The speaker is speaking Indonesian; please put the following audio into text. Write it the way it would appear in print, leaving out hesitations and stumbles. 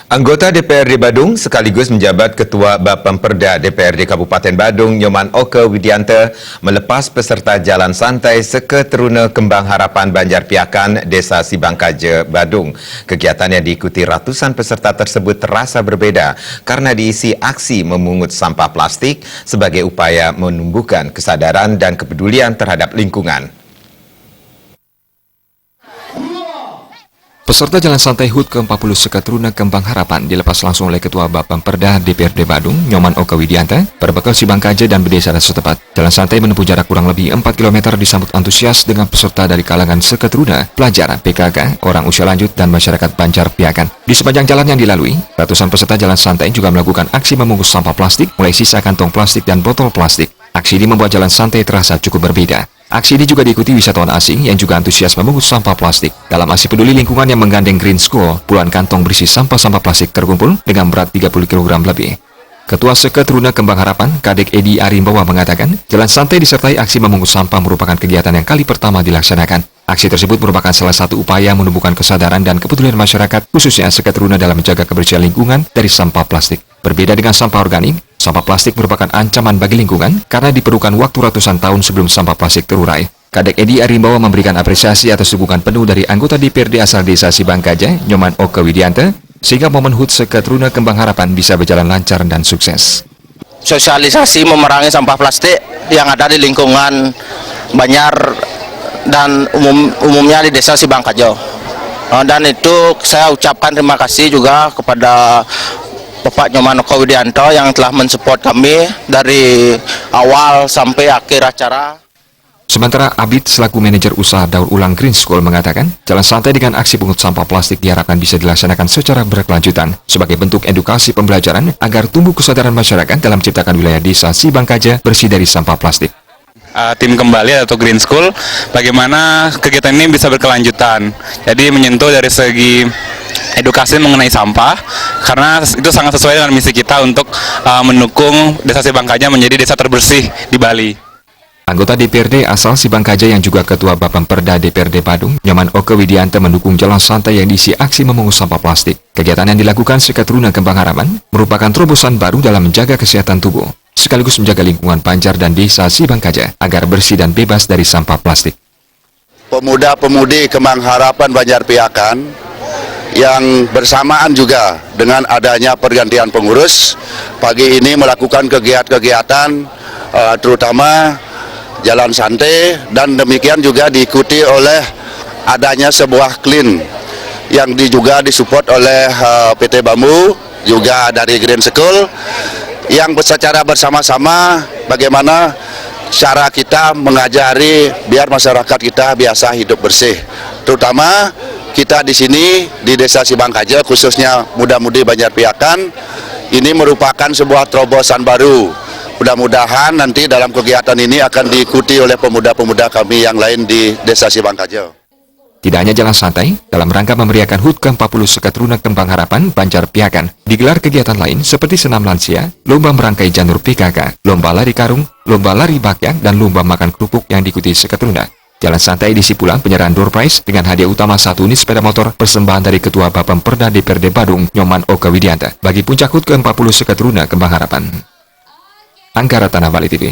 Anggota DPRD Badung sekaligus menjabat Ketua Bapemperda DPRD Kabupaten Badung Nyoman Oke Widianta melepas peserta jalan santai Seketeruna Kembang Harapan Banjarpiakan Desa Sibangkaja Badung. Kegiatan yang diikuti ratusan peserta tersebut terasa berbeda karena diisi aksi memungut sampah plastik sebagai upaya menumbuhkan kesadaran dan kepedulian terhadap lingkungan. Peserta jalan santai HUT ke-40 Seketeruna Kembang Harapan dilepas langsung oleh Ketua Bapemperda DPRD Badung, Nyoman Oke Widianta, berbekal Sibangkaja dan Bedesa setempat. Jalan santai menempuh jarak kurang lebih 4 km disambut antusias dengan peserta dari kalangan Seketeruna, pelajar, PKK, orang usia lanjut, dan masyarakat Banjarpiakan. Di sepanjang jalan yang dilalui, ratusan peserta jalan santai juga melakukan aksi membungkus sampah plastik, mulai sisa kantong plastik dan botol plastik. Aksi ini membuat jalan santai terasa cukup berbeda. Aksi ini juga diikuti wisatawan asing yang juga antusias membungkus sampah plastik. Dalam aksi peduli lingkungan yang menggandeng Green School, puluhan kantong berisi sampah-sampah plastik terkumpul dengan berat 30 kg lebih. Ketua Seketeruna Kembang Harapan, Kadek Edi Arimbawa mengatakan, jalan santai disertai aksi membungkus sampah merupakan kegiatan yang kali pertama dilaksanakan. Aksi tersebut merupakan salah satu upaya menumbuhkan kesadaran dan kepedulian masyarakat, khususnya Seketeruna dalam menjaga kebersihan lingkungan dari sampah plastik. Berbeda dengan sampah organik, sampah plastik merupakan ancaman bagi lingkungan karena diperlukan waktu ratusan tahun sebelum sampah plastik terurai. Kadek Edi Arimbawa memberikan apresiasi atas dukungan penuh dari anggota DPRD asal Desa Sibangkaja, Nyoman Oke Widianta, sehingga momen HUT Seketeruna Kembang Harapan bisa berjalan lancar dan sukses. Sosialisasi memerangi sampah plastik yang ada di lingkungan Banjar dan umumnya di Desa Sibangkaja. Dan itu saya ucapkan terima kasih juga kepada Bapak Nyoman Oke Widianta yang telah mensupport kami dari awal sampai akhir acara. Sementara Abid selaku manajer usaha daur ulang Green School mengatakan, jalan santai dengan aksi pungut sampah plastik diharapkan bisa dilaksanakan secara berkelanjutan sebagai bentuk edukasi pembelajaran agar tumbuh kesadaran masyarakat dalam menciptakan wilayah desa Sibangkaja bersih dari sampah plastik. Tim kembali atau Green School, bagaimana kegiatan ini bisa berkelanjutan. Jadi menyentuh dari segi edukasi mengenai sampah, karena itu sangat sesuai dengan misi kita untuk mendukung Desa Sibangkaja menjadi desa terbersih di Bali. Anggota DPRD asal Sibangkaja yang juga Ketua Bapemperda DPRD Badung, Nyoman Oke Widianta mendukung jalan santai yang diisi aksi memungut sampah plastik. Kegiatan yang dilakukan Seketeruna Kembang Harapan merupakan terobosan baru dalam menjaga kesehatan tubuh, sekaligus menjaga lingkungan Banjar dan Desa Sibangkaja agar bersih dan bebas dari sampah plastik. Pemuda-pemudi Kembang Harapan Banjarpiakan yang bersamaan juga dengan adanya pergantian pengurus, pagi ini melakukan kegiatan-kegiatan terutama jalan santai, dan demikian juga diikuti oleh adanya sebuah clean yang juga disupport oleh PT Bambu, juga dari Green School, yang secara bersama-sama bagaimana cara kita mengajari biar masyarakat kita biasa hidup bersih. Terutama kita di sini di Desa Sibangkaja, khususnya muda-mudi Banjarpiakan, ini merupakan sebuah terobosan baru. Mudah-mudahan nanti dalam kegiatan ini akan diikuti oleh pemuda-pemuda kami yang lain di Desa Sibangkaja. Tidak hanya jalan santai, dalam rangka memeriahkan HUT ke-40 Seketeruna Kembang Harapan Banjarpiakan, digelar kegiatan lain seperti senam lansia, lomba merangkai janur PKK, lomba lari karung, lomba lari bakyak, dan lomba makan kerupuk yang diikuti Seketeruna. Jalan santai diisi pula penyerahan door prize dengan hadiah utama 1 unit sepeda motor persembahan dari Ketua Bapemperda DPRD Badung, Nyoman Oke Widianta, bagi puncak HUT ke-40 Seketeruna Kembang Harapan. Angkara Tanah Bali TV.